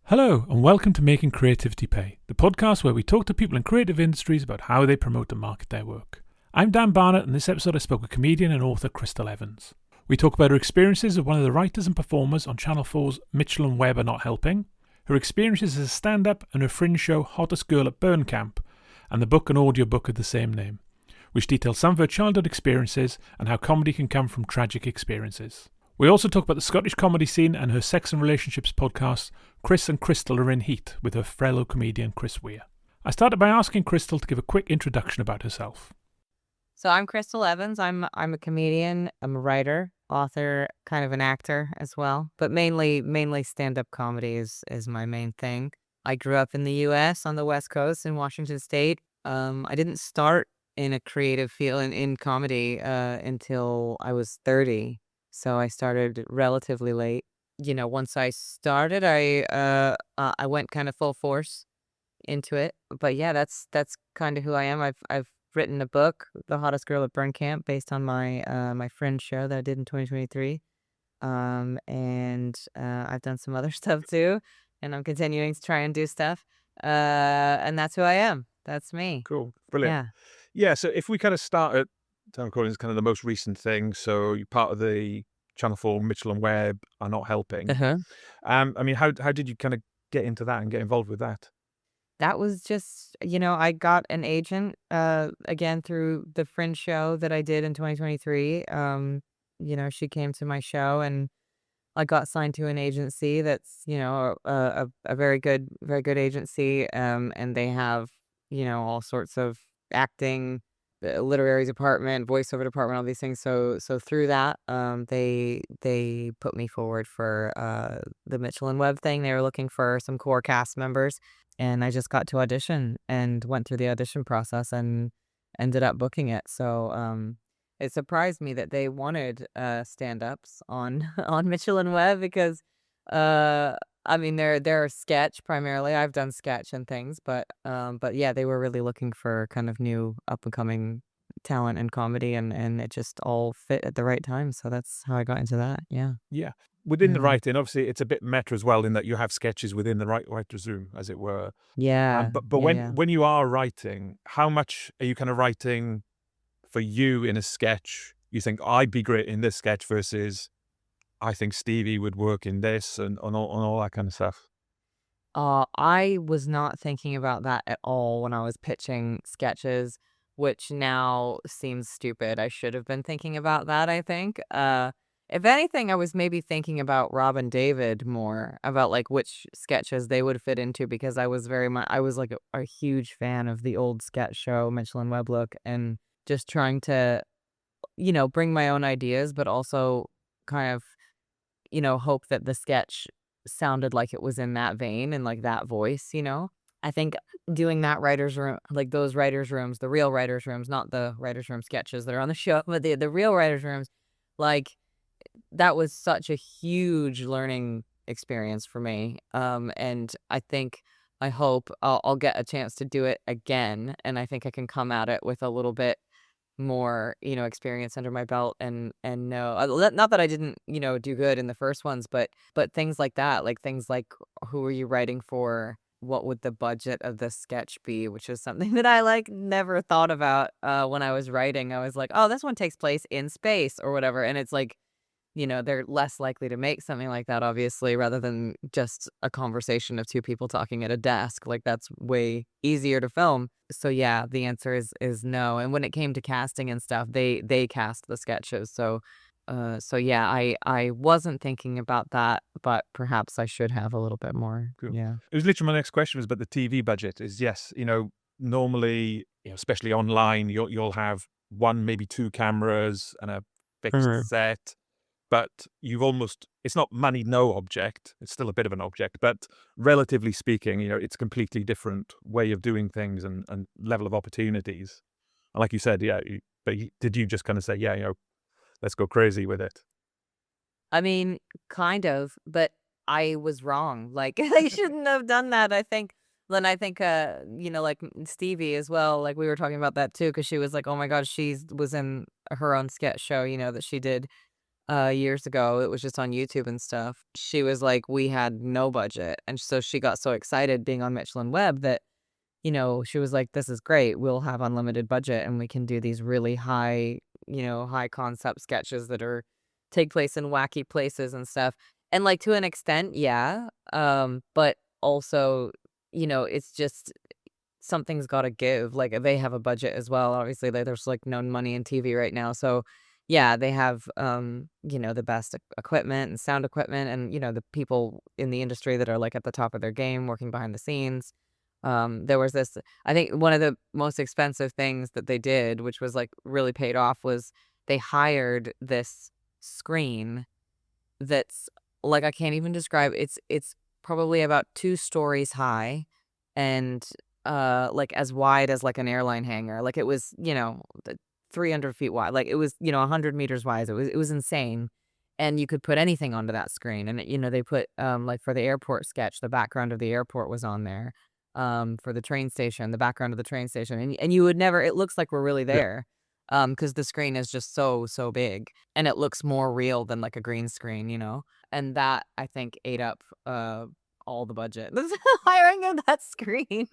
Hello, and welcome to Making Creativity Pay, the podcast where we talk to people in creative industries about how they promote and market their work. I'm Dan Barnett, and this episode I spoke with comedian and author Krystal Evans. We talk about her experiences of one of the writers and performers on Channel 4's Mitchell and Webb Are Not Helping, her experiences as a stand-up and her Fringe show Hottest Girl at Burn Camp, and the book and audiobook of the same name, which details some of her childhood experiences and how comedy can come from tragic experiences. We also talk about the Scottish comedy scene and her sex and relationships podcast, Chris and Krystal Are in Heat, with her fellow comedian Chris Weir. I started by asking Krystal to give a quick introduction about herself. So I'm Krystal Evans. I'm a comedian. I'm a writer, author, kind of an actor as well, but mainly stand-up comedy is my main thing. I grew up in the U.S. on the West Coast in Washington State. I didn't start in a creative field in comedy until I was 30. So I started relatively late. Once I started, I went kind of full force into it. But yeah, that's kind of who I am. I've written a book, The Hottest Girl at Burn Camp, based on my my Fringe show that I did in 2023. And I've done some other stuff too, and I'm continuing to try and do stuff. And that's who I am. That's me. Cool. Brilliant. Yeah. So if we kind of start at Town Recording is kind of the most recent thing. So you're part of the Channel 4 Mitchell and Webb Are Not Helping. Uh-huh. I mean, how did you kind of get into that and get involved with that? That was just, I got an agent again through the Fringe show that I did in 2023. She came to my show and I got signed to an agency that's, a very good agency. And they have, all sorts of acting, literary department, voiceover department, all these things. So through that, they put me forward for the Mitchell and Webb thing. They were looking for some core cast members, and I just got to audition and went through the audition process and ended up booking it. So it surprised me that they wanted stand-ups on on Mitchell and Webb because I mean they're sketch primarily. I've done sketch and things, but yeah, they were really looking for kind of new up and coming talent in comedy, and it just all fit at the right time. So that's how I got into that. Yeah. Yeah. Within the Yeah. writing, obviously, it's a bit meta as well in that you have sketches within the writer's room, as it were. Yeah. But Yeah. when you are writing, how much are you kind of writing for you in a sketch? You think I'd be great in this sketch versus I think Stevie would work in this and all that kind of stuff. I was not thinking about that at all when I was pitching sketches, which now seems stupid. I should have been thinking about that, I think. If anything, I was maybe thinking about Rob and David more, about like which sketches they would fit into, because I was like a huge fan of the old sketch show, Mitchell and Webb Look, and just trying to, bring my own ideas, but also kind of, hope that the sketch sounded like it was in that vein and like that voice. I think doing that writer's room, like those writer's rooms, the real writer's rooms, not the writer's room sketches that are on the show, but the real writer's rooms, like that was such a huge learning experience for me. And I hope I'll get a chance to do it again. And I think I can come at it with a little bit more, experience under my belt and know, not that I didn't, do good in the first ones, but things like that, like things like who are you writing for? What would the budget of the sketch be? Which is something that I like never thought about when I was writing. I was like, oh, this one takes place in space or whatever. And it's like, they're less likely to make something like that, obviously, rather than just a conversation of two people talking at a desk. Like that's way easier to film. So yeah, the answer is no. And when it came to casting and stuff, they cast the sketches. So yeah, I wasn't thinking about that, but perhaps I should have a little bit more. Cool. Yeah. It was literally my next question was about the TV budget. Is yes, normally, especially online, you'll have one, maybe two cameras and a fixed set. But it's not money, no object. It's still a bit of an object, but relatively speaking, it's a completely different way of doing things and level of opportunities. And like you said, yeah, did you just kind of say, yeah, let's go crazy with it? I mean, kind of, but I was wrong. Like I shouldn't have done that. I think like Stevie as well, like we were talking about that too, because she was like, oh my God, she was in her own sketch show, that she did years ago. It was just on YouTube and stuff. She was like, we had no budget. And so she got so excited being on Mitchell and Webb that, she was like, this is great. We'll have unlimited budget and we can do these really high, high concept sketches that take place in wacky places and stuff. And like to an extent, yeah. But also, it's just something's got to give. Like they have a budget as well. Obviously, there's like no money in TV right now. So yeah, they have the best equipment and sound equipment and the people in the industry that are like at the top of their game working behind the scenes. There was this, I think one of the most expensive things that they did, which was like really paid off, was they hired this screen that's like I can't even describe. It's probably about 2 stories high and like as wide as like an airline hangar. Like it was, 300 feet wide. Like it was, 100 meters wide. It was insane. And you could put anything onto that screen. And they put like for the airport sketch, the background of the airport was on there. For the train station, the background of the train station. And you would never, it looks like we're really Yeah. there. Because the screen is just so big and it looks more real than like a green screen. And that I think ate up all the budget. Hiring of that screen,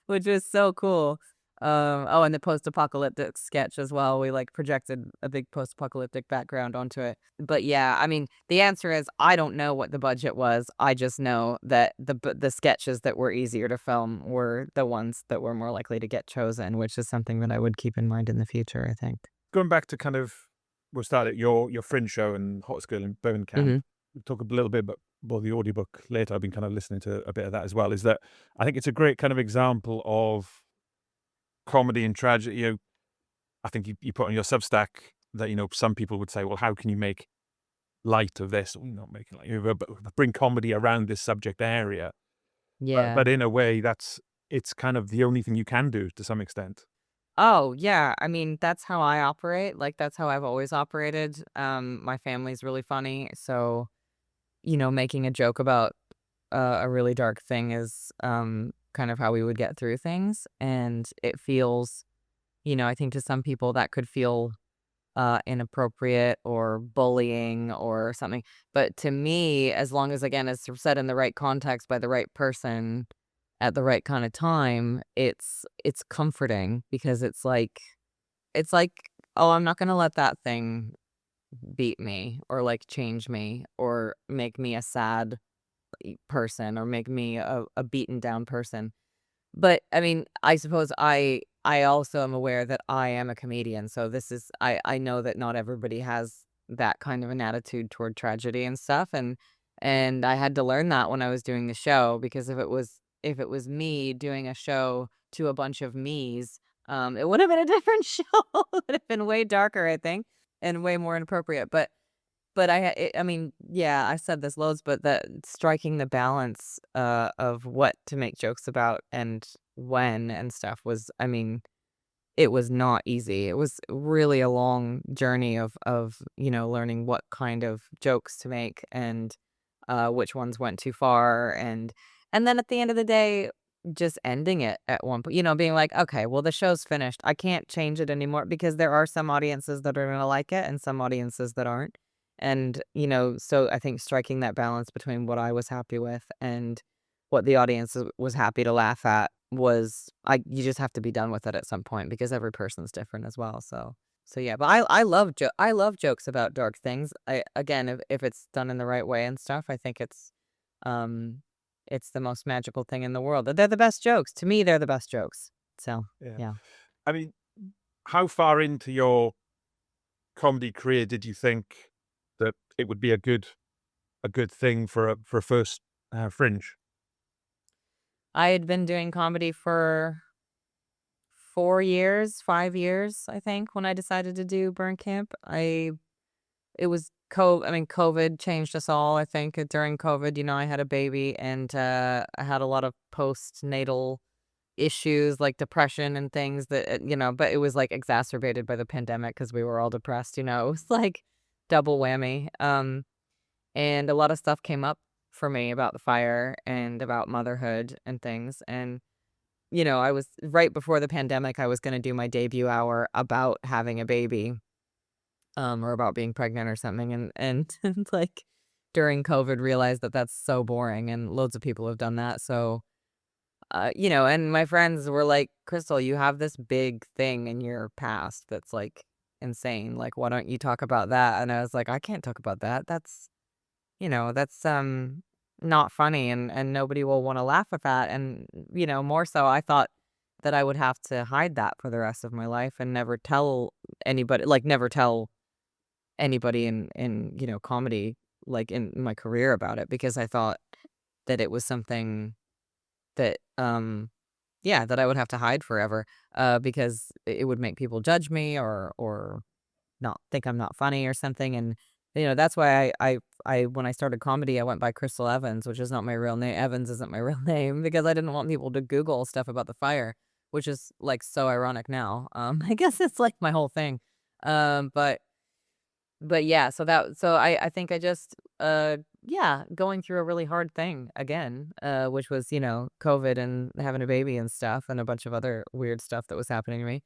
which was so cool. Oh, and the post-apocalyptic sketch as well. We like projected a big post-apocalyptic background onto it. But yeah, I mean, the answer is I don't know what the budget was. I just know that the sketches that were easier to film were the ones that were more likely to get chosen, which is something that I would keep in mind in the future, I think. Going back to kind of, we'll start at your Fringe show and Hottest Girl in Burn Camp. Mhm. We'll talk a little bit about the audiobook later. I've been kind of listening to a bit of that as well. Is that I think it's a great kind of example of comedy and tragedy. I think you put on your Substack that some people would say, well, how can you make light of this? Well, not making light of it, but bring comedy around this subject area. Yeah. But in a way, it's kind of the only thing you can do to some extent. Oh, yeah. I mean, that's how I operate. Like that's how I've always operated. My family's really funny, so making a joke about a really dark thing is kind of how we would get through things. And it feels, I think to some people that could feel inappropriate or bullying or something. But to me, as long as, again, it's said in the right context by the right person at the right kind of time, it's comforting because it's like, oh, I'm not gonna let that thing beat me or like change me or make me a sad person or make me a beaten down person. But I mean, I suppose I also am aware that I am a comedian, so this is I know that not everybody has that kind of an attitude toward tragedy and stuff, and I had to learn that when I was doing the show because if it was me doing a show to a bunch of me's, it would have been a different show. It would have been way darker, I think, and way more inappropriate. But I mean, yeah, I said this loads, but that striking the balance of what to make jokes about and when and stuff was, I mean, it was not easy. It was really a long journey of learning what kind of jokes to make and which ones went too far and then at the end of the day, just ending it at one point, being like, okay, well, the show's finished. I can't change it anymore because there are some audiences that are going to like it and some audiences that aren't. And, so I think striking that balance between what I was happy with and what the audience was happy to laugh at you just have to be done with it at some point because every person's different as well. So yeah, but I love jokes about dark things. Again, if it's done in the right way and stuff, I think um it's the most magical thing in the world. They're the best jokes. To me, they're the best jokes. So, Yeah. yeah. I mean, how far into your comedy career did you think that it would be a good thing for a first Fringe? I had been doing comedy for 4 years, 5 years, I think, when I decided to do Burn Camp. It was I mean, COVID changed us all, I think. During COVID, I had a baby and I had a lot of postnatal issues like depression and things that, but it was like exacerbated by the pandemic because we were all depressed. It was like double whammy. And a lot of stuff came up for me about the fire and about motherhood and things. And I was right before the pandemic, I was going to do my debut hour about having a baby. or about being pregnant or something, and like during COVID realized that that's so boring, and loads of people have done that. So, and my friends were like, "Krystal, you have this big thing in your past that's like insane. Like, why don't you talk about that?" And I was like, "I can't talk about that. That's not funny, and nobody will want to laugh at that." And more so, I thought that I would have to hide that for the rest of my life and never tell anybody, like never tell anybody in comedy, like in my career, about it, because I thought that it was something that yeah, that I would have to hide forever, because it would make people judge me, or not think I'm not funny or something. And that's why I when I started comedy, I went by Krystal Evans, which is not my real name. Evans isn't my real name, because I didn't want people to Google stuff about the fire, which is like so ironic now. I guess it's like my whole thing. But yeah, so I think I just yeah, going through a really hard thing again, which was, COVID and having a baby and stuff, and a bunch of other weird stuff that was happening to me,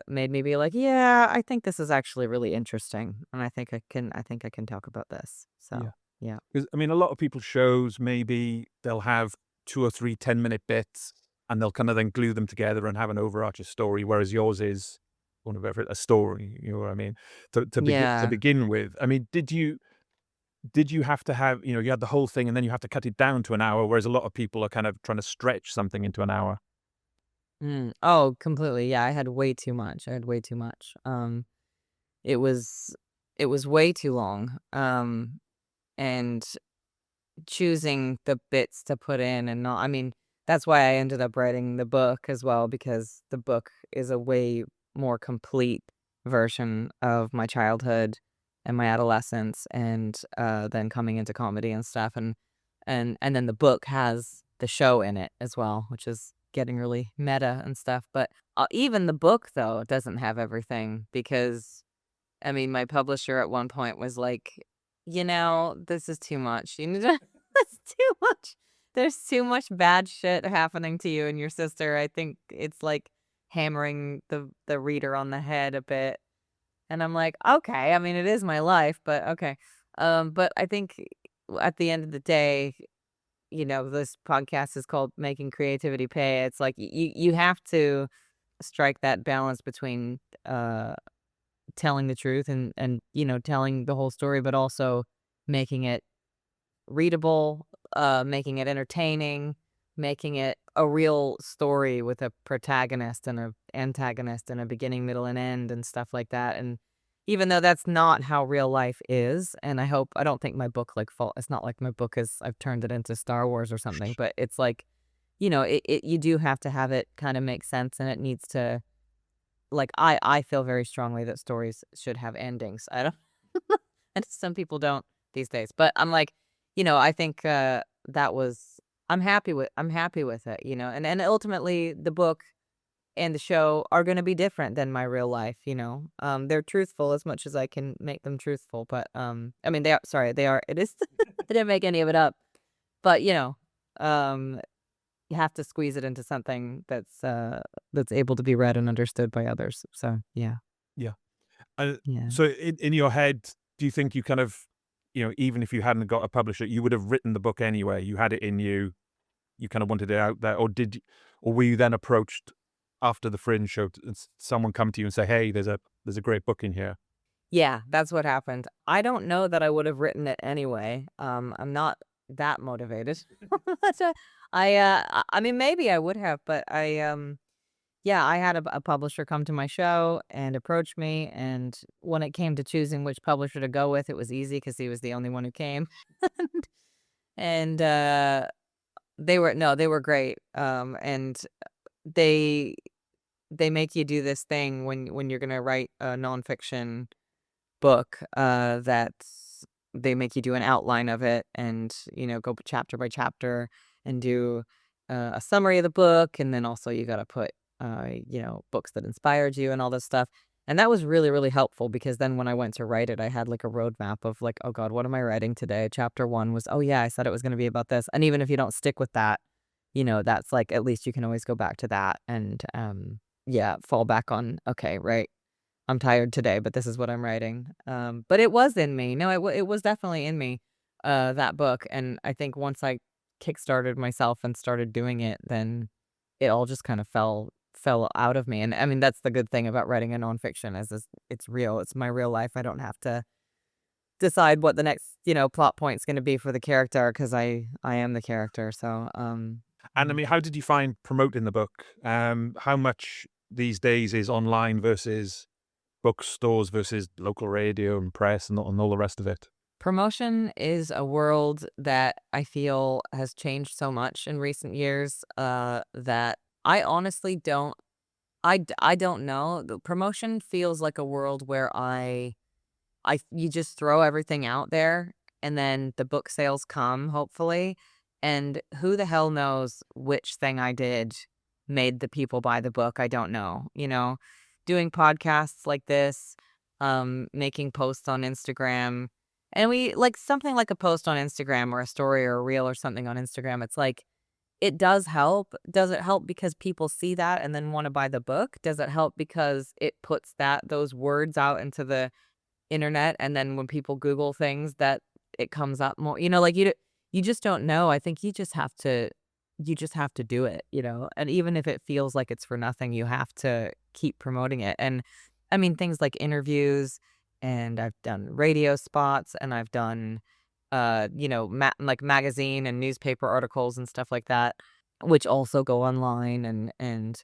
made me be like, "Yeah, I think this is actually really interesting, and I think I can talk about this." Yeah. So, yeah. Because, I mean, a lot of people's shows, maybe they'll have 2 or 3 10-minute bits, and they'll kind of then glue them together and have an overarching story, whereas yours is one of a story, you know what I mean? To Yeah. begin with. I mean, did you have to have, you had the whole thing and then you have to cut it down to an hour, whereas a lot of people are kind of trying to stretch something into an hour? Oh, completely. Yeah, I had way too much. I had way too much. It was it was way too long. And choosing the bits to put in, and not, I mean, that's why I ended up writing the book as well, because the book is a way more complete version of my childhood and my adolescence, and then coming into comedy and stuff. And then the book has the show in it as well, which is getting really meta and stuff. But even the book, though, doesn't have everything, because I mean, my publisher at one point was like, this is too much. You need to, that's too much. There's too much bad shit happening to you and your sister. I think it's like hammering the reader on the head a bit. And I'm like, okay. I mean, it is my life, but okay. But I think at the end of the day, this podcast is called Making Creativity Pay. It's like you have to strike that balance between telling the truth, and telling the whole story, but also making it readable, making it entertaining, making it a real story with a protagonist and a antagonist and a beginning, middle, and end and stuff like that. And even though that's not how real life is, and I don't think my book like fault. It's not like my book is I've turned it into Star Wars or something, but it's like, you do have to have it kind of make sense, and it needs to, like, I feel very strongly that stories should have endings. I don't and some people don't these days. But I'm like, I think that was I'm happy with it, and ultimately the book and the show are going to be different than my real life. They're truthful as much as I can make them truthful, but I mean, they are, it is I didn't make any of it up. But um you have to squeeze it into something that's able to be read and understood by others. So, yeah. Yeah. Uh, Yeah. so in your head, do you think you kind of, even if you hadn't got a publisher, you would have written the book anyway? You had it in you. You kind of wanted it out there, or were you then approached after the Fringe show, someone come to you and say, "Hey, there's a great book in here." Yeah, that's what happened. I don't know that I would have written it anyway. I'm not that motivated. So I mean, maybe I would have, but yeah, I had a publisher come to my show and approach me, and when it came to choosing which publisher to go with, it was easy because he was the only one who came. And they were great. And they they make you do this thing when you're gonna write a nonfiction book, that they make you do an outline of it, and go chapter by chapter, and do a summary of the book, and then also you got to put books that inspired you and all this stuff. And that was really, really helpful, because then when I went to write it, I had like a roadmap of like, oh God, what am I writing today? Chapter one was, oh yeah, I said it was going to be about this. And even if you don't stick with that, that's like, at least you can always go back to that, and yeah, fall back on, okay, right, I'm tired today, but this is what I'm writing. But it was in me. No, it was definitely in me, that book. And I think once I kickstarted myself and started doing it, then it all just kind of fell out of me. And I mean, that's the good thing about writing a nonfiction is it's real. It's my real life. I don't have to decide what the next, plot point's going to be for the character because I am the character. So, And I mean, how did you find promoting the book? How much these days is online versus bookstores versus local radio and press and all the rest of it? promotion is a world that I feel has changed so much in recent years, that I honestly don't I don't know. The promotion feels like a world where you just throw everything out there and then the book sales come, hopefully. And who the hell knows which thing I did made the people buy the book? I don't know. Doing podcasts like this, making posts on Instagram. And we like something like a post on Instagram or a story or a reel or something on Instagram. It's like, it does help. Does it help because people see that and then want to buy the book? Does it help because it puts those words out into the internet, and then when people Google things that it comes up more, like you just don't know. I think you just have to do it, and even if it feels like it's for nothing, you have to keep promoting it. And I mean, things like interviews, and I've done radio spots, and I've done like magazine and newspaper articles and stuff like that, which also go online. And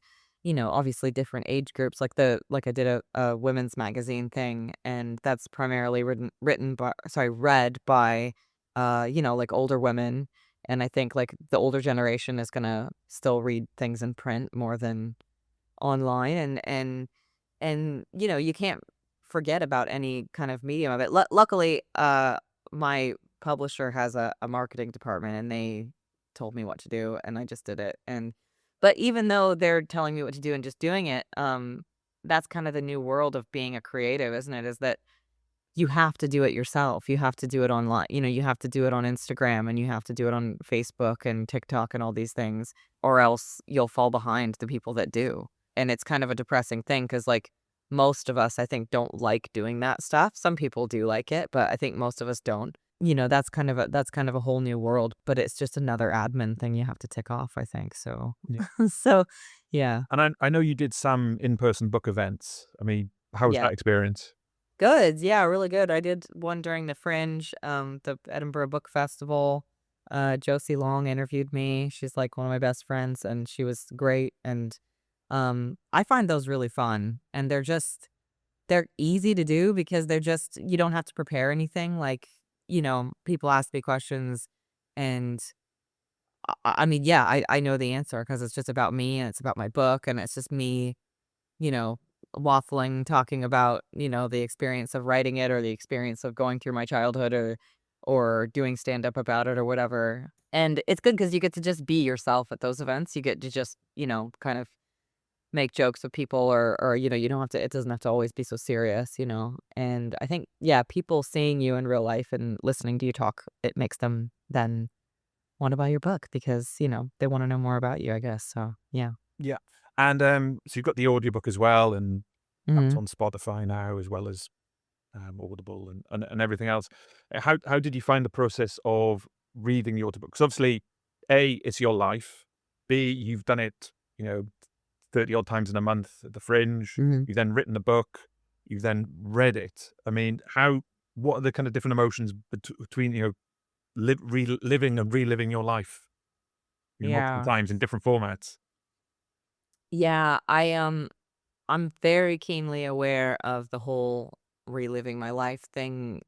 obviously different age groups, like I did a women's magazine thing, and that's primarily read by like older women. And I think like the older generation is gonna still read things in print more than online. And you can't forget about any kind of medium of it. Luckily, my publisher has a marketing department, and they told me what to do, and I just did it. But even though they're telling me what to do and just doing it, that's kind of the new world of being a creative, isn't it? Is that you have to do it yourself. You have to do it online. You have to do it on Instagram, and you have to do it on Facebook and TikTok and all these things, or else you'll fall behind the people that do. And it's kind of a depressing thing because, like, most of us, I think, don't like doing that stuff. Some people do like it, but I think most of us don't. That's kind of a whole new world, but it's just another admin thing you have to tick off, I think. So, Yeah. so yeah, And I know you did some in-person book events. I mean, how was yeah. that experience? Good. Yeah, really good. I did one during the Fringe, the Edinburgh Book Festival. Josie Long interviewed me. She's like one of my best friends, and she was great. And I find those really fun, and they're easy to do because you don't have to prepare anything. Like, people ask me questions, and I mean, yeah, I know the answer because it's just about me, and it's about my book, and it's just me, you know, waffling, talking about, the experience of writing it, or the experience of going through my childhood, or doing stand up about it or whatever. And it's good because you get to just be yourself at those events. You get to just, kind of make jokes with people, or you don't have to, it doesn't have to always be so serious. And I think, yeah, people seeing you in real life and listening to you talk, it makes them then want to buy your book because, they want to know more about you, I guess. So, yeah. Yeah. And so you've got the audiobook as well, and that's Mhm. on Spotify now as well as Audible and everything else. How did you find the process of reading the audiobook? Because obviously, A, it's your life. B, you've done it, 30 odd times in a month at the Fringe. Mhm. You've then written the book. You've then read it. I mean, what are the kind of different emotions between, living and reliving your life, multiple Yeah. times in different formats? Yeah, I'm very keenly aware of the whole reliving my life thing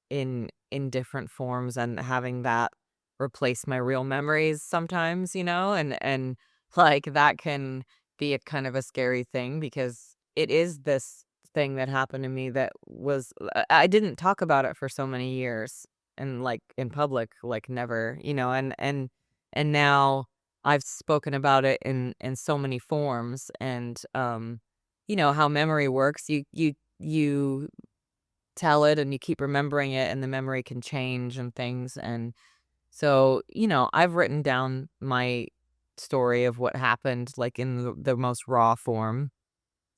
in different forms, and having that replace my real memories sometimes, and like that can be a kind of a scary thing because it is this thing that happened to me that was I didn't talk about it for so many years, and like in public, like never, and now I've spoken about it in so many forms. And how memory works, you tell it and you keep remembering it, and the memory can change and things. And so, I've written down my story of what happened, like in the most raw form,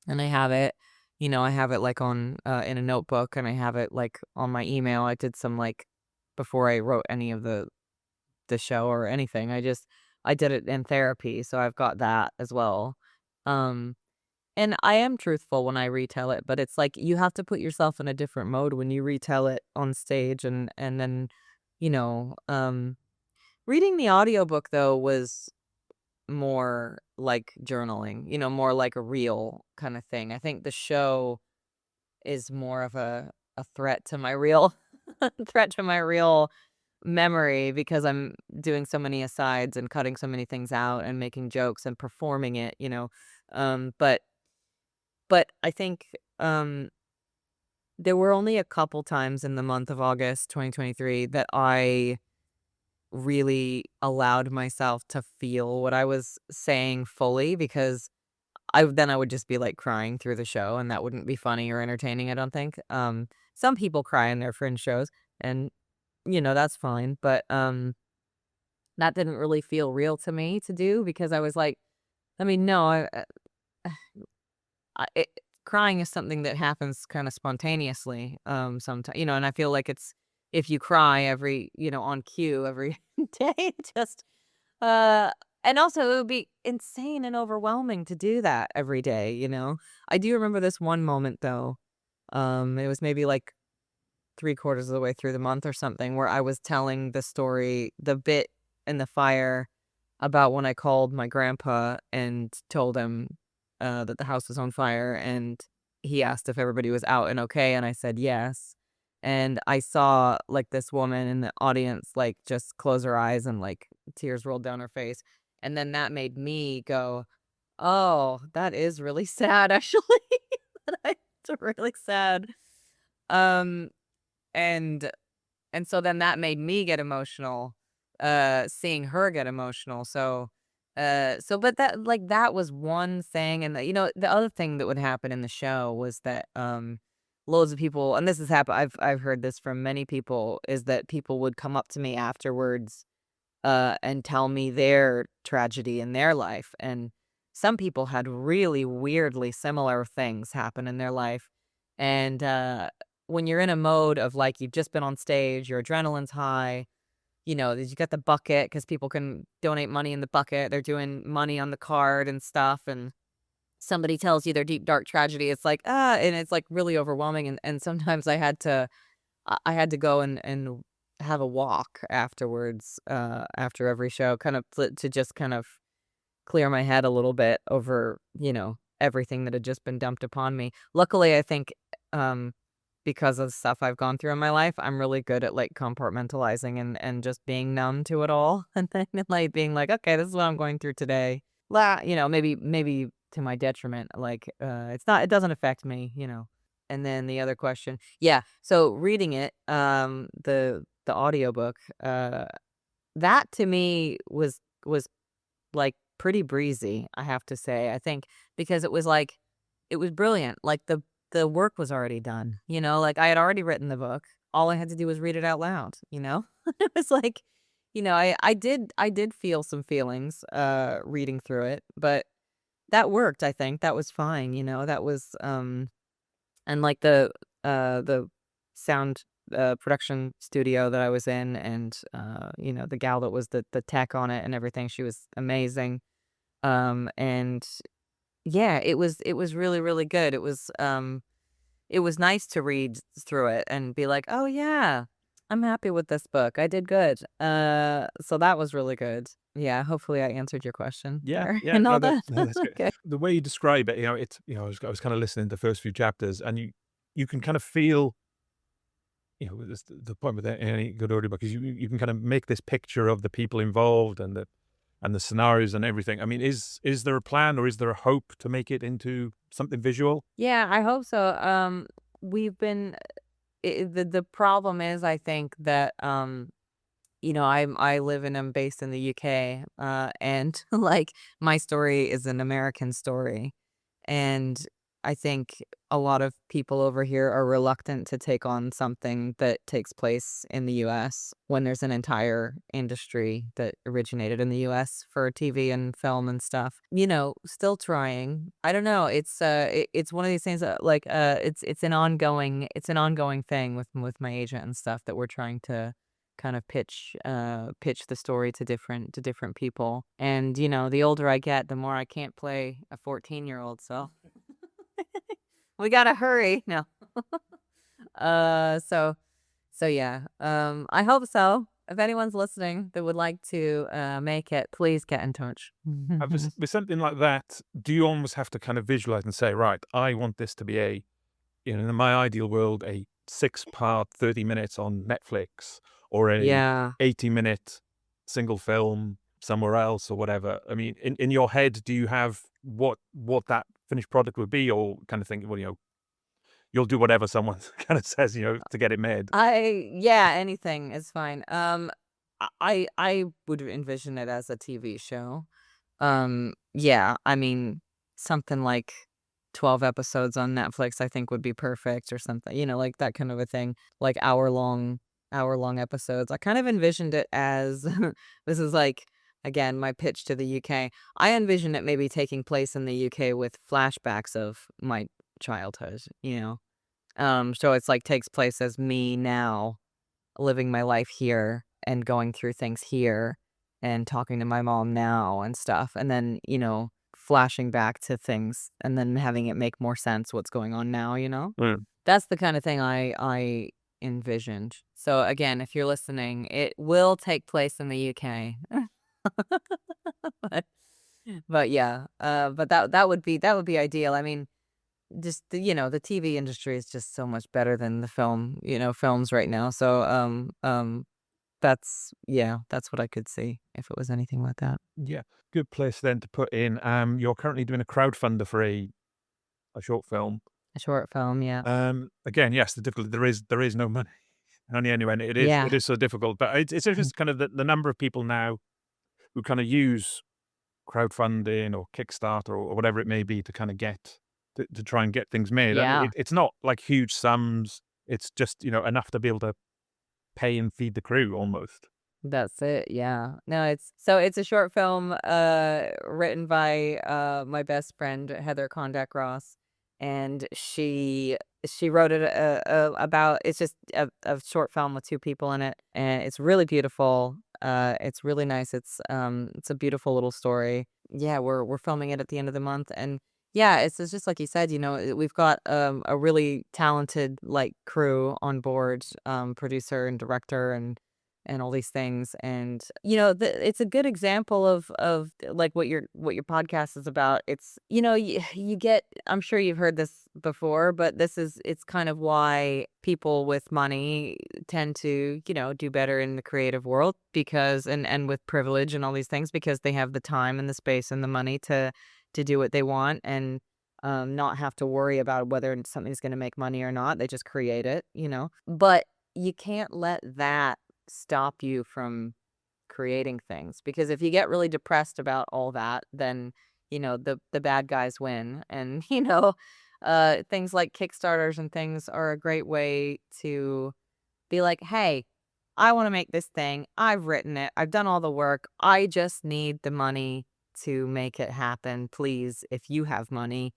and I have it. I have it like on in a notebook, and I have it like on my email. I did some like before I wrote any of the show or anything. I did it in therapy, so I've got that as well. Um and I am truthful when I retell it, but it's like you have to put yourself in a different mode when you retell it on stage, and then, you know, um reading the audiobook though was more like journaling, more like a real kind of thing. I think the show is more of a threat to my real threat to my real memory, because I'm doing so many asides and cutting so many things out and making jokes and performing it. But I think there were only a couple times in the month of August 2023 that I really allowed myself to feel what I was saying fully, because I would just be like crying through the show, and that wouldn't be funny or entertaining, I don't think. Some people cry in their Fringe shows, and that's fine, but that didn't really feel real to me to do, because I was like, I mean, no, crying is something that happens kind of spontaneously, sometimes, and I feel like it's if you cry every, on cue every day, just uh, and also it would be insane and overwhelming to do that every day. I do remember this one moment though. It was maybe like 3/4 of the way through the month or something, where I was telling the story, the bit in the fire about when I called my grandpa and told him that the house was on fire, and he asked if everybody was out and okay, and I said yes. And I saw like this woman in the audience like just close her eyes, and like tears rolled down her face. And then that made me go, "Oh, that is really sad actually." It's really sad. Um and so then that made me get emotional, seeing her get emotional. But that was one thing, and the other thing that would happen in the show was that loads of people, and this has happened, I've heard this from many people, is that people would come up to me afterwards and tell me their tragedy in their life, and some people had really weirdly similar things happen in their life. And when you're in a mode of like you've just been on stage, your adrenaline's high, you got the bucket because people can donate money in the bucket. They're doing money on the card and stuff, and somebody tells you their deep dark tragedy. It's like and it's like really overwhelming. And sometimes I had to go and have a walk afterwards, after every show, kind of to just kind of clear my head a little bit over, everything that had just been dumped upon me. Luckily, I think, because of the stuff I've gone through in my life, I'm really good at like compartmentalizing and just being numb to it all, and then like being like, okay, this is what I'm going through today. Maybe to my detriment, like it doesn't affect me. And then the other question, yeah. So reading it, the audiobook, that to me was like pretty breezy, I have to say. I think because it was brilliant. Like the work was already done, like I had already written the book. All I had to do was read it out loud. It was like, I did feel some feelings reading through it, but that worked, I think. That was fine. That was and like the sound production studio that I was in, and the gal that was the tech on it and everything, she was amazing. And yeah, it was really, really good. It was nice to read through it and be like, "Oh yeah, I'm happy with this book. I did good." So that was really good. Yeah, hopefully I answered your question Yeah, there yeah, and no, all that. that's great. Okay. The way you describe it, I was kind of listening to the first few chapters, and you can kind of feel, this, the point with any good audiobook is you can kind of make this picture of the people involved and the scenarios and everything. I mean, is there a plan, or is there a hope to make it into something visual? Yeah, I hope so. We've been the problem is, I think that I live and I'm based in the UK, and like my story is an American story, and I think a lot of people over here are reluctant to take on something that takes place in the US when there's an entire industry that originated in the US for TV and film and stuff. Still trying. I don't know. It's one of these things that it's an ongoing thing with my agent and stuff that we're trying to kind of pitch the story to different people. And the older I get, the more I can't play a 14-year-old, so we gotta hurry. No. So yeah. I hope so. If anyone's listening that would like to make it, please get in touch. With something like that, do you almost have to kind of visualize and say, right, I want this to be in my ideal world, a 6-part, 30 minutes on Netflix, or a Yeah. 80-minute single film somewhere else or whatever? I mean, in your head, do you have what that finished product would be, or kind of think, well, you'll do whatever someone kind of says, to get it made? Anything is fine. I would envision it as a TV show. Yeah, I mean, something like 12 episodes on Netflix, I think would be perfect, or something, like that kind of a thing, like hour long episodes. I kind of envisioned it as this is like, again, my pitch to the UK. I envision it maybe taking place in the UK with flashbacks of my childhood. So it's like takes place as me now living my life here and going through things here and talking to my mom now and stuff. And then, flashing back to things and then having it make more sense what's going on now. Mm. That's the kind of thing I envisioned. So again, if you're listening, it will take place in the UK. but, but yeah, but that would be ideal. I mean, just the TV industry is just so much better than the films right now. So that's what I could see if it was anything like that. Yeah, good place then to put in. You're currently doing a crowdfunder for a short film. A short film, yeah. Again, yes, the difficulty there is no money. Only anyway, and Yeah. it is so difficult. But it's interesting kind of the number of people now who kind of use crowdfunding or Kickstarter or whatever it may be to kind of to try and get things made. And Yeah. it's not like huge sums. It's just enough to be able to pay and feed the crew almost. That's it, yeah. No, it's a short film written by my best friend Heather Kondak Ross, and she wrote it about it's just a short film with 2 people in it, and it's really beautiful. It's really nice. It's a beautiful little story. Yeah, we're filming it at the end of the month, and yeah, it's just like you said, we've got a really talented like crew on board, producer and director and all these things. And it's a good example of like what your podcast is about. It's you get, I'm sure you've heard this before, but it's kind of why people with money tend to do better in the creative world, because and with privilege and all these things, because they have the time and the space and the money to do what they want, and not have to worry about whether something's going to make money or not. They just create it. But you can't let that stop you from creating things, because if you get really depressed about all that, then the bad guys win. And things like Kickstarters and things are a great way to be like, hey, I want to make this thing, I've written it, I've done all the work, I just need the money to make it happen. Please, if you have money,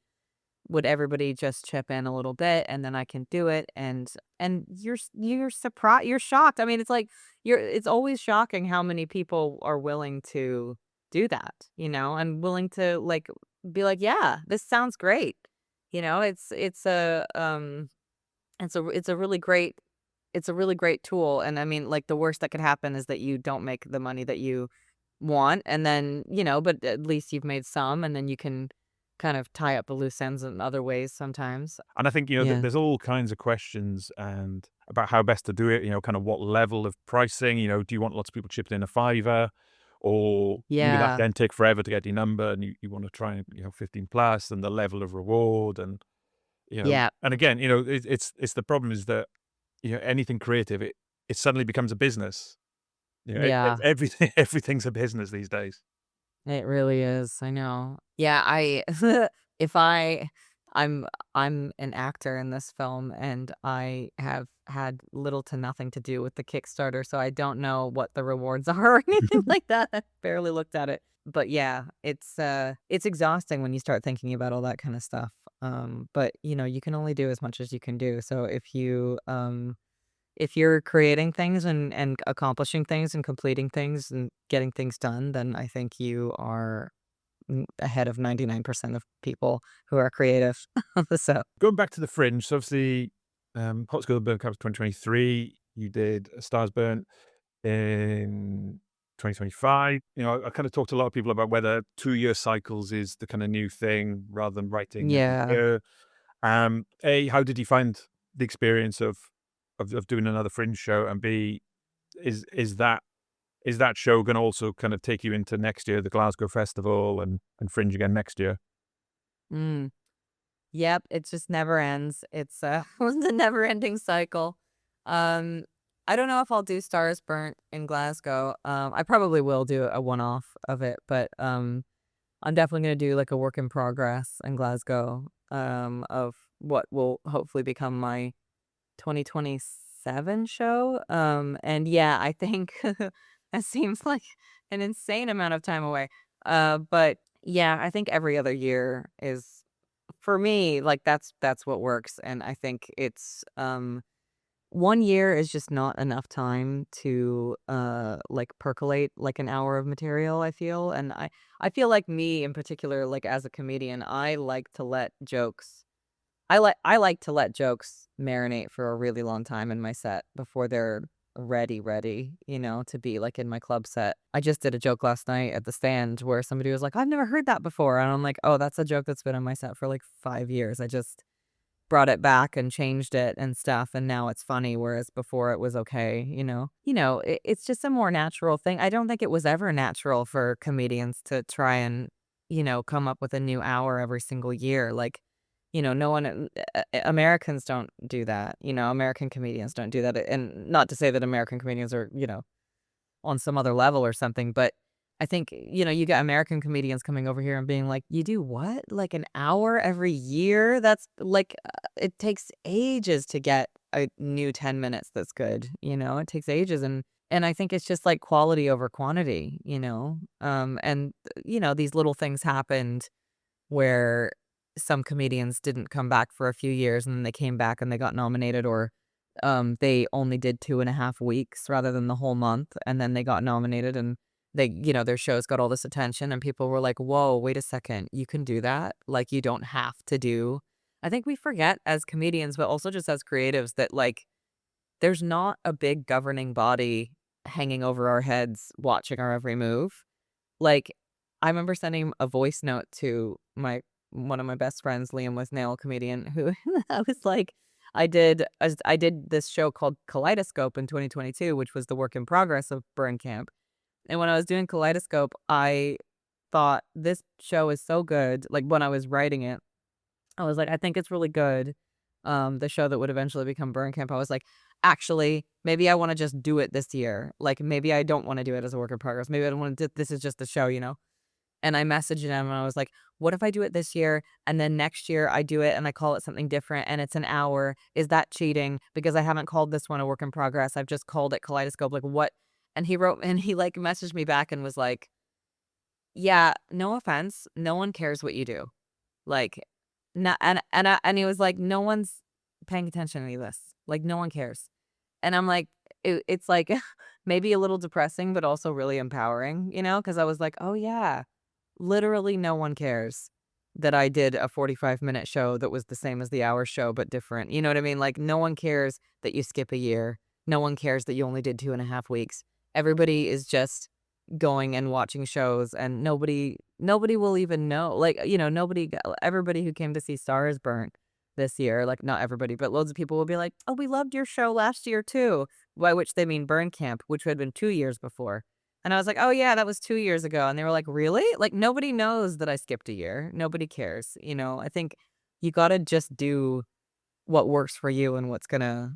would everybody just chip in a little bit, and then I can do it. And you're surprised, you're shocked. I mean, it's like it's always shocking how many people are willing to do that, and willing to like be like, yeah, this sounds great. It's a really great tool. And I mean, like, the worst that could happen is that you don't make the money that you want, and then but at least you've made some, and then you can kind of tie up the loose ends in other ways sometimes. And I think, Yeah. there's all kinds of questions and about how best to do it, kind of what level of pricing, do you want lots of people chipping in a fiver, or will that Yeah. then take forever to get your number, and you want to try and, 15 plus, and the level of reward, and, Yeah. and again, it's the problem is that, anything creative, it suddenly becomes a business. Yeah. Everything's a business these days. It really is. I know. Yeah, if I'm an actor in this film, and I have had little to nothing to do with the Kickstarter, so I don't know what the rewards are or anything like that. I barely looked at it. But yeah, it's exhausting when you start thinking about all that kind of stuff. But you can only do as much as you can do. So if you're creating things and accomplishing things and completing things and getting things done, then I think you are ahead of 99% of people who are creative. So, Going back to the Fringe, so obviously, Hot Girl Burn Cup 2023, you did A Stars Burnt in 2025. I kind of talked to a lot of people about whether 2-year cycles is the kind of new thing rather than writing every yeah. year. A, how did you find the experience of doing another Fringe show? And B, is that show going to also kind of take you into next year, the Glasgow Festival and Fringe again next year? Mm. Yep, it just never ends. It's it's a never-ending cycle. Um, I don't know if I'll do Stars Burnt in Glasgow. I probably will do a one-off of it, but I'm definitely gonna do like a work in progress in Glasgow, of what will hopefully become my 2027 show. And yeah, I think that seems like an insane amount of time away. But yeah, I think every other year is for me, like that's what works. And I think it's 1 year is just not enough time to like percolate like an hour of material, I feel. And I feel like me in particular, like as a comedian, I like to let jokes marinate for a really long time in my set before they're ready, to be like in my club set. I just did a joke last night at the stand where somebody was like, I've never heard that before. And I'm like, oh, that's a joke that's been in my set for like 5 years. I just brought it back and changed it and stuff. And now it's funny, whereas before it was okay. It's just a more natural thing. I don't think it was ever natural for comedians to try and, come up with a new hour every single year. Like, no one, Americans don't do that. American comedians don't do that. And not to say that American comedians are, on some other level or something, but I think, you got American comedians coming over here and being like, "You do what? Like an hour every year? That's like, it takes ages to get a new 10 minutes that's good, It takes ages, and I think it's just like quality over quantity. And these little things happened where some comedians didn't come back for a few years, and then they came back and they got nominated, or they only did 2.5 weeks rather than the whole month, and then they got nominated, and their shows got all this attention, and people were like, "Whoa, wait a second, you can do that? Like, you don't have to do." I think we forget as comedians, but also just as creatives, that like there's not a big governing body hanging over our heads watching our every move. Like, I remember sending a voice note to one of my best friends, Liam was Nail comedian, who I was like, I did this show called Kaleidoscope in 2022, which was the work in progress of Burn Camp. And when I was doing Kaleidoscope, I thought this show is so good. Like when I was writing it, I was like, I think it's really good. The show that would eventually become Burn Camp. I was like, actually, maybe I want to just do it this year. Like maybe I don't want to do it as a work in progress. Maybe I don't want to. This is just the show. And I messaged him and I was like, what if I do it this year and then next year I do it and I call it something different and it's an hour? Is that cheating? Because I haven't called this one a work in progress. I've just called it Kaleidoscope. Like what? And he wrote and he like messaged me back and was like, yeah, no offense. No one cares what you do. Like, no, and he was like, no one's paying attention to any of this. Like, no one cares. And I'm like, it's like maybe a little depressing, but also really empowering, because I was like, oh yeah, literally no one cares that I did a 45-minute show that was the same as the hour show, but different. You know what I mean? Like, no one cares that you skip a year. No one cares that you only did 2.5 weeks. Everybody is just going and watching shows, and nobody will even know. Like, everybody who came to see Stars Burnt this year, like not everybody, but loads of people will be like, "Oh, we loved your show last year too." By which they mean Burn Camp, which had been 2 years before. And I was like, "Oh yeah, that was 2 years ago." And they were like, "Really?" Like nobody knows that I skipped a year. Nobody cares. I think you got to just do what works for you and what's going to,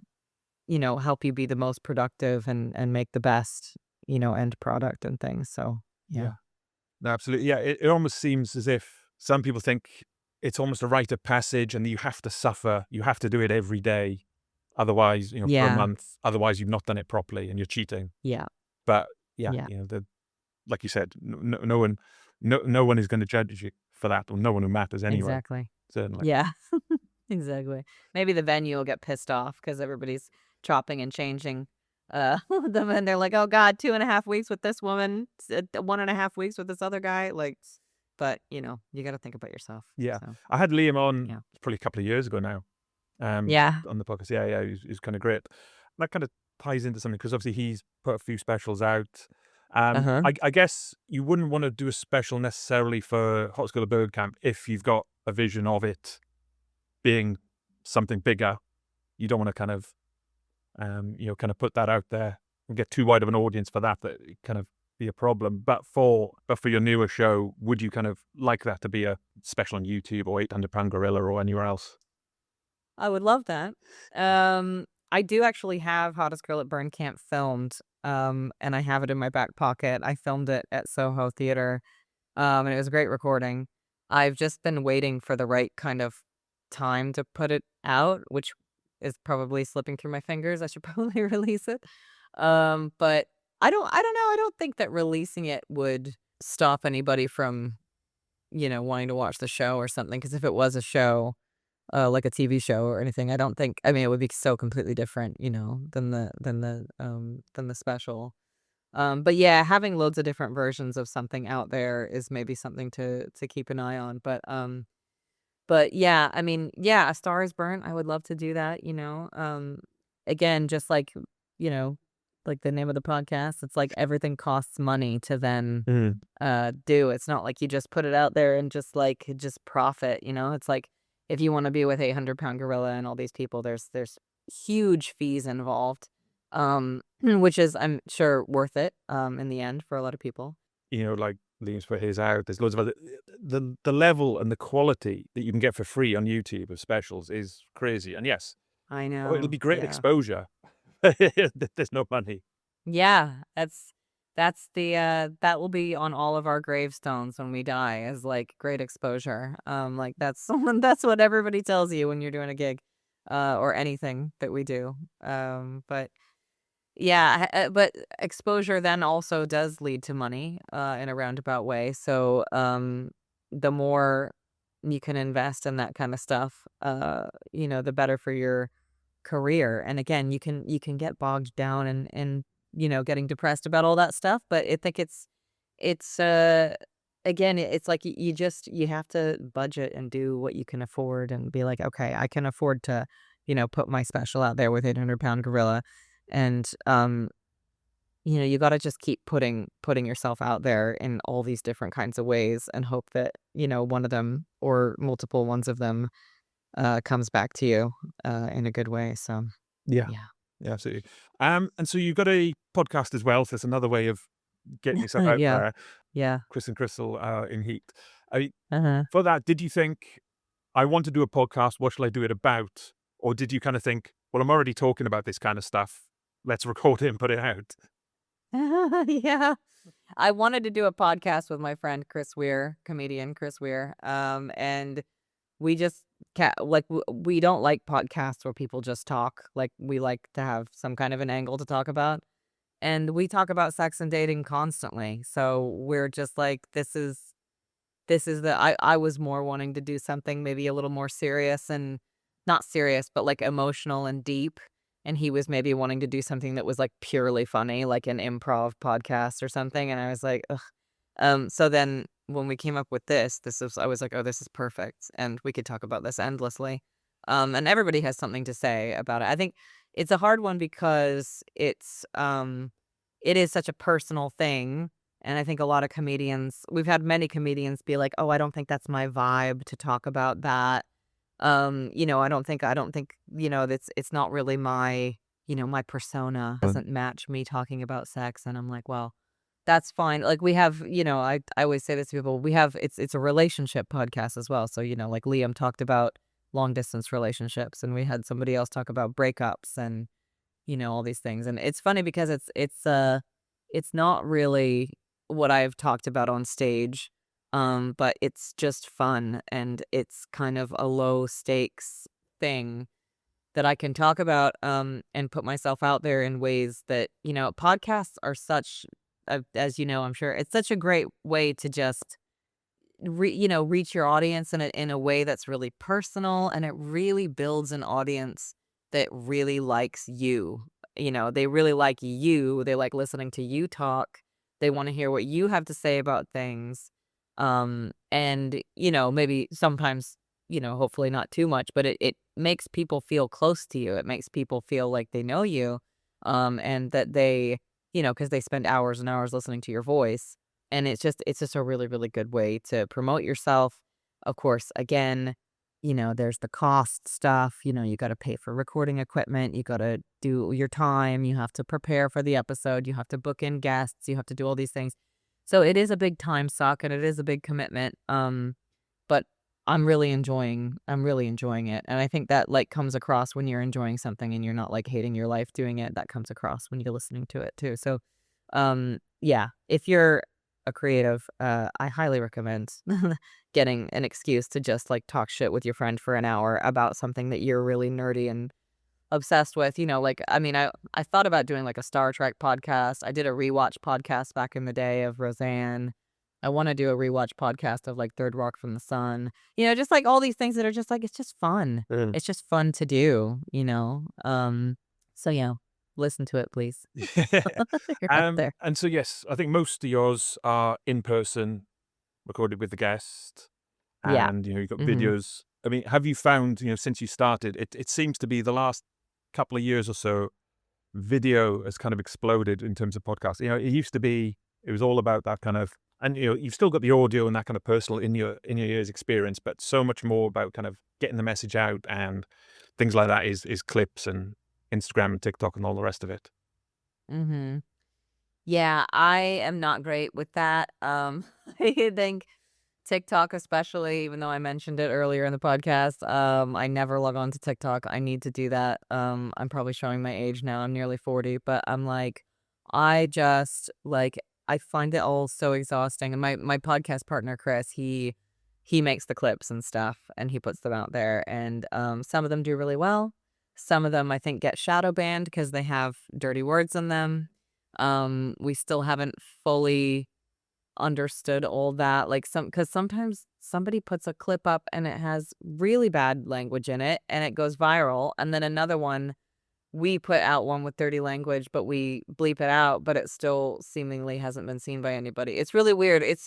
help you be the most productive and make the best, end product and things. So, yeah. Yeah. No, absolutely. Yeah, it almost seems as if some people think it's almost a rite of passage, and you have to suffer. You have to do it every day. Otherwise, for a Yeah. month, otherwise you've not done it properly and you're cheating. Yeah. But yeah, Yeah. like you said, no one is going to judge you for that, or no one who matters anyway. Exactly. Certainly. Yeah. Exactly. Maybe the venue will get pissed off because everybody's chopping and changing them, and they're like, "Oh God, 2.5 weeks with this woman, 1.5 weeks with this other guy." Like, but you got to think about yourself. Yeah. So I had Liam on yeah, probably a couple of years ago now, yeah, on the podcast. Yeah, he's kind of great. That kind of ties into something because obviously he's put a few specials out. uh-huh. I guess you wouldn't want to do a special necessarily for Hot School of Bird Camp if you've got a vision of it being something bigger. You don't want to kind of put that out there and get too wide of an audience for that it kind of be a problem. But for your newer show, would you kind of like that to be a special on YouTube or 800 Pound Gorilla or anywhere else? I would love that. I do actually have Hottest Girl at Burn Camp filmed, and I have it in my back pocket. I filmed it at Soho Theater, and it was a great recording. I've just been waiting for the right kind of time to put it out, which is probably slipping through my fingers. I should probably release it. But I don't know. I don't think that releasing it would stop anybody from, wanting to watch the show or something. Because if it was a show, like a TV show or anything, I don't think. I mean, it would be so completely different, than the special. But yeah, having loads of different versions of something out there is maybe something to keep an eye on. But yeah, I mean, yeah, A Star Is Burnt, I would love to do that. Again, just you know, like the name of the podcast, it's like everything costs money to then do. It's not like you just put it out there and just profit. It's like if you want to be with 800 Pound Gorilla and all these people, there's huge fees involved. Which is, I'm sure, worth it in the end for a lot of people. Like Liam's put his out. There's loads of other. The level and the quality that you can get for free on YouTube of specials is crazy. And yes, I it'll know. be great Yeah. exposure. There's no money. Yeah, that's that will be on all of our gravestones when we die as like great exposure. Like that's that's what everybody tells you when you're doing a gig, or anything that we do. But yeah, but exposure then also does lead to money, in a roundabout way. So, the more you can invest in that kind of stuff, the better for your career. And again, you can get bogged down and getting depressed about all that stuff. But I think it's again, it's like you have to budget and do what you can afford and be like, okay, I can afford to, put my special out there with 800 Pound Gorilla. And you got to just keep putting yourself out there in all these different kinds of ways and hope that one of them or multiple ones of them comes back to you in a good way. So Yeah, yeah. yeah, absolutely. And so you've got a podcast as well. So it's another way of getting yourself out Yeah. there. Yeah. Chris and Krystal in Heat. I mean, Uh-huh. for that, did you think, I want to do a podcast, what shall I do it about? Or did you kind of think, well, I'm already talking about this kind of stuff. Let's record it and put it out. Yeah. I wanted to do a podcast with my friend Chris Weir, comedian Chris Weir. And we just we don't like podcasts where people just talk. Like we like to have some kind of an angle to talk about. And we talk about sex and dating constantly. So we're just like, this is I was more wanting to do something maybe a little more serious and not serious, but like emotional and deep. And he was maybe wanting to do something that was like purely funny, like an improv podcast or something. And I was like, ugh. So then when we came up with I was like, oh, this is perfect. And we could talk about this endlessly. And everybody has something to say about it. I think it's a hard one because it is such a personal thing. And I think a lot of comedians, we've had many comedians be like, oh, I don't think that's my vibe to talk about that. I don't think, it's not really my persona doesn't match me talking about sex. And I'm like, well, that's fine. Like we have, I always say this to people, it's a relationship podcast as well. So, like Liam talked about long distance relationships and we had somebody else talk about breakups and, all these things. And it's funny because it's not really what I've talked about on stage. But it's just fun, and it's kind of a low stakes thing that I can talk about, and put myself out there in ways that, podcasts are such, as you know, I'm sure it's such a great way to just reach your audience in a way that's really personal, and it really builds an audience that really likes you. They really like you. They like listening to you talk. They want to hear what you have to say about things. And maybe sometimes, hopefully not too much, but it makes people feel close to you. It makes people feel like they know you. And that they, because they spend hours and hours listening to your voice. And it's just a really, really good way to promote yourself. Of course, again, there's the cost stuff. You got to pay for recording equipment. You got to do your time. You have to prepare for the episode. You have to book in guests. You have to do all these things. So it is a big time suck, and it is a big commitment. But I'm really enjoying it. And I think that like comes across when you're enjoying something and you're not like hating your life doing it. That comes across when you're listening to it too. So yeah, if you're a creative, I highly recommend getting an excuse to just like talk shit with your friend for an hour about something that you're really nerdy and obsessed with. Like, I mean, I thought about doing like a Star Trek podcast. I did a rewatch podcast back in the day of Roseanne. I want to do a rewatch podcast of like Third Rock from the Sun. Just like all these things that are just like it's just fun. Mm. It's just fun to do. So yeah, listen to it, please. You're out there. And so, yes, I think most of yours are in person, recorded with the guest, Yeah. and you've got hmm videos. I mean, have you found, since you started, it seems to be the last couple of years or so, video has kind of exploded in terms of podcasts. It used to be, it was all about that kind of, and you've still got the audio and that kind of personal in your ears experience, but so much more about kind of getting the message out and things like that is clips and Instagram and TikTok and all the rest of it. hmm Yeah, I am not great with that. I think TikTok especially, even though I mentioned it earlier in the podcast, I never log on to TikTok. I need to do that. I'm probably showing my age now. I'm nearly 40, but I'm like, I just like I find it all so exhausting. And my podcast partner Chris, he makes the clips and stuff, and he puts them out there, and some of them do really well. Some of them I think get shadow banned because they have dirty words in them. We still haven't fully understood all that, like, because sometimes somebody puts a clip up and it has really bad language in it and it goes viral, and then another one, we put out one with dirty language, but we bleep it out, but it still seemingly hasn't been seen by anybody. It's really weird. It's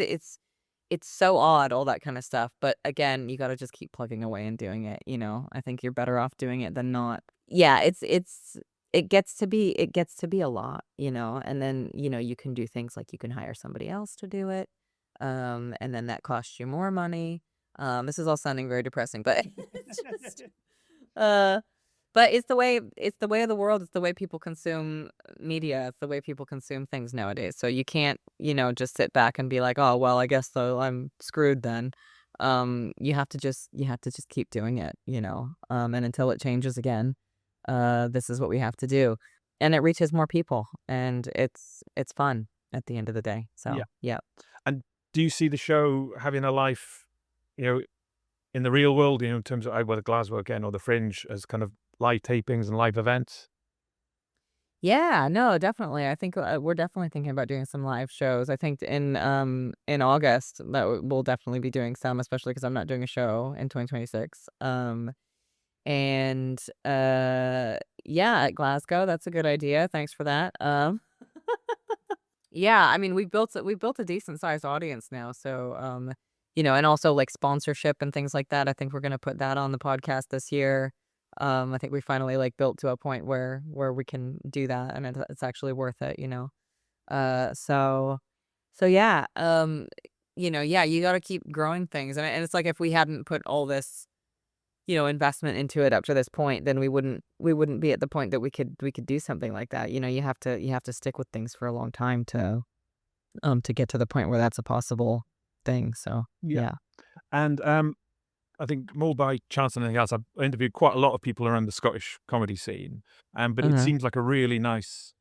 so odd, all that kind of stuff. But again, you got to just keep plugging away and doing it. I think you're better off doing it than not. Yeah, it gets to be a lot. And then, you can do things like you can hire somebody else to do it. And then that costs you more money. This is all sounding very depressing, but it's just uh but it's the way of the world. It's the way people consume media. It's the way people consume things nowadays. So you can't, just sit back and be like, "Oh, well, I guess so I'm screwed then." You have to just keep doing it. And until it changes again, this is what we have to do. And it reaches more people, and it's fun at the end of the day. So, Yeah. yeah. And do you see the show having a life, in the real world, in terms of whether Glasgow again or the Fringe as kind of live tapings and live events? Yeah, no, definitely. I think we're definitely thinking about doing some live shows. I think in August that we'll definitely be doing some, especially because I'm not doing a show in 2026. And yeah, at Glasgow, that's a good idea. Thanks for that. Yeah, I mean, we've built a decent sized audience now, so and also like sponsorship and things like that. I think we're gonna put that on the podcast this year. I think we finally like built to a point where we can do that, and it's actually worth it. So yeah, yeah, you got to keep growing things, and it's like if we hadn't put all this investment into it up to this point, then we wouldn't be at the point that we could do something like that. You have to stick with things for a long time to get to the point where that's a possible thing. So Yeah. yeah. And I think more by chance than anything else, I've interviewed quite a lot of people around the Scottish comedy scene, but it Uh-huh. seems like a really nice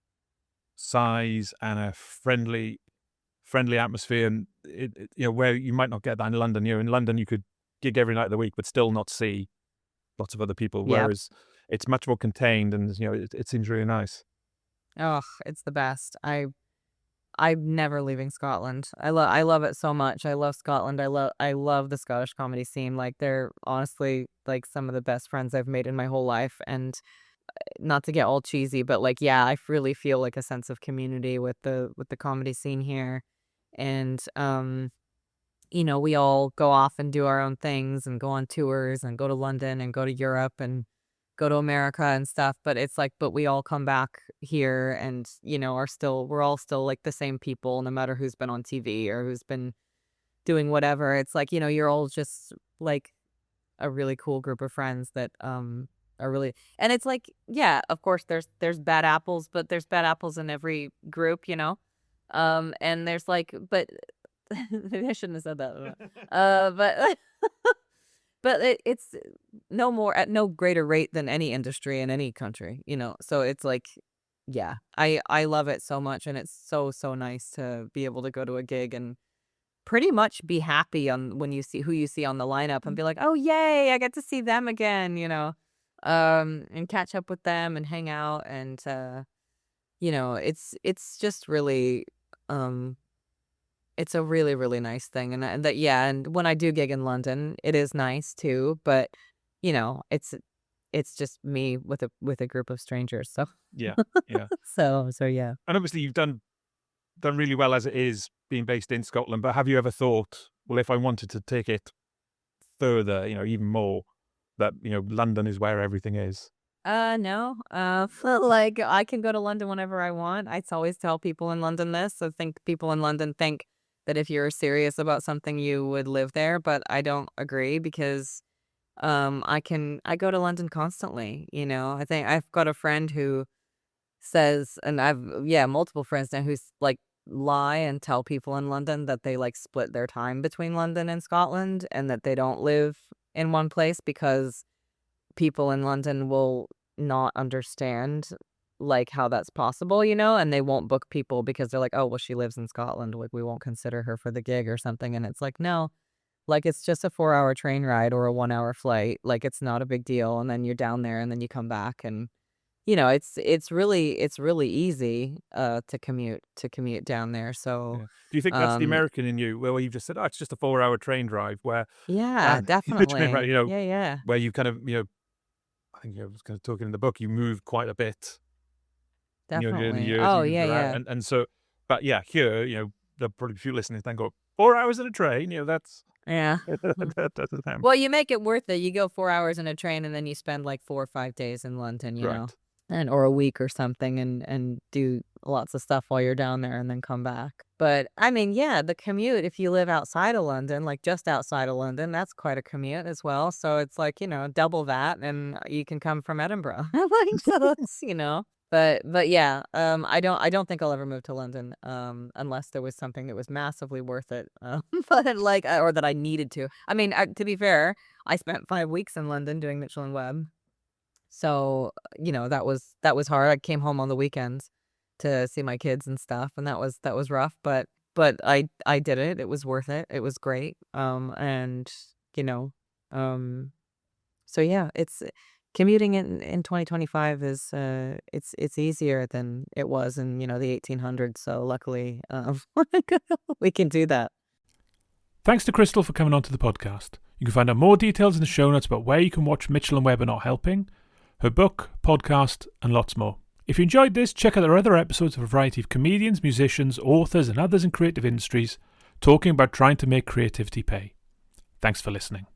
size and a friendly atmosphere. And where you might not get that in London. In London, you could gig every night of the week, but still not see lots of other people. Yep. Whereas it's much more contained, and it seems really nice. Oh, it's the best. I'm never leaving Scotland. I love it so much. I love Scotland. I love the Scottish comedy scene. Like, they're honestly like some of the best friends I've made in my whole life. And not to get all cheesy, but like, yeah, I really feel like a sense of community with the comedy scene here. And we all go off and do our own things and go on tours and go to London and go to Europe and go to America and stuff. But it's like, but we all come back here and, we're all still like the same people, no matter who's been on TV or who's been doing whatever. It's like, you're all just like a really cool group of friends that are really, and it's like, yeah, of course there's bad apples, but there's bad apples in every group, and there's like, but maybe I shouldn't have said that. But but it's no more at no greater rate than any industry in any country, So it's like, yeah, I love it so much, and it's so nice to be able to go to a gig and pretty much be happy on when you see who you see on the lineup and be like, oh yay, I get to see them again, and catch up with them and hang out, and it's just really it's a really, really nice thing. And that, yeah, and when I do gig in London, it is nice too, but it's just me with a group of strangers. So Yeah. so yeah. And obviously you've done really well as it is being based in Scotland, but have you ever thought, well, if I wanted to take it further, even more, that, London is where everything is? No. Like, I can go to London whenever I want. I always tell people in London this. I think people in London think that if you're serious about something, you would live there, but I don't agree because I go to London constantly, I think I've got a friend who says, and multiple friends now who's like lie and tell people in London that they like split their time between London and Scotland and that they don't live in one place because people in London will not understand like how that's possible, and they won't book people because they're like, oh, well, she lives in Scotland, like we won't consider her for the gig or something. And it's like, no, like it's just a 4-hour train ride or a 1-hour flight, like it's not a big deal. And then you're down there and then you come back, and it's really easy to commute down there. So Yeah. Do you think that's the American in you, where you've just said, oh, it's just a 4-hour train drive, where yeah, definitely, train ride, yeah, where you kind of, I think I was kind of talking in the book, you move quite a bit. In the definitely. years Oh you yeah, were out. yeah. And so, but yeah, here, there'll probably be a few listeners then go, 4 hours in a train, that's Yeah. that doesn't happen. Well, you make it worth it. You go 4 hours in a train and then you spend like 4 or 5 days in London, Right. and or a week or something, and do lots of stuff while you're down there and then come back. But I mean, yeah, the commute, if you live outside of London, like just outside of London, that's quite a commute as well. So it's like, double that, and you can come from Edinburgh. Like, so it's, But yeah, I don't think I'll ever move to London, unless there was something that was massively worth it, but like, or that I needed to. I mean, to be fair, I spent 5 weeks in London doing Mitchell and Webb, so that was hard. I came home on the weekends to see my kids and stuff, and that was rough, but I did it. It was worth it. It was great, and so yeah, it's. Commuting in 2025 is it's easier than it was in the 1800s. So luckily, we can do that. Thanks to Krystal for coming onto the podcast. You can find out more details in the show notes about where you can watch Mitchell and Webb Are Not Helping, her book, podcast, and lots more. If you enjoyed this, check out our other episodes of a variety of comedians, musicians, authors, and others in creative industries talking about trying to make creativity pay. Thanks for listening.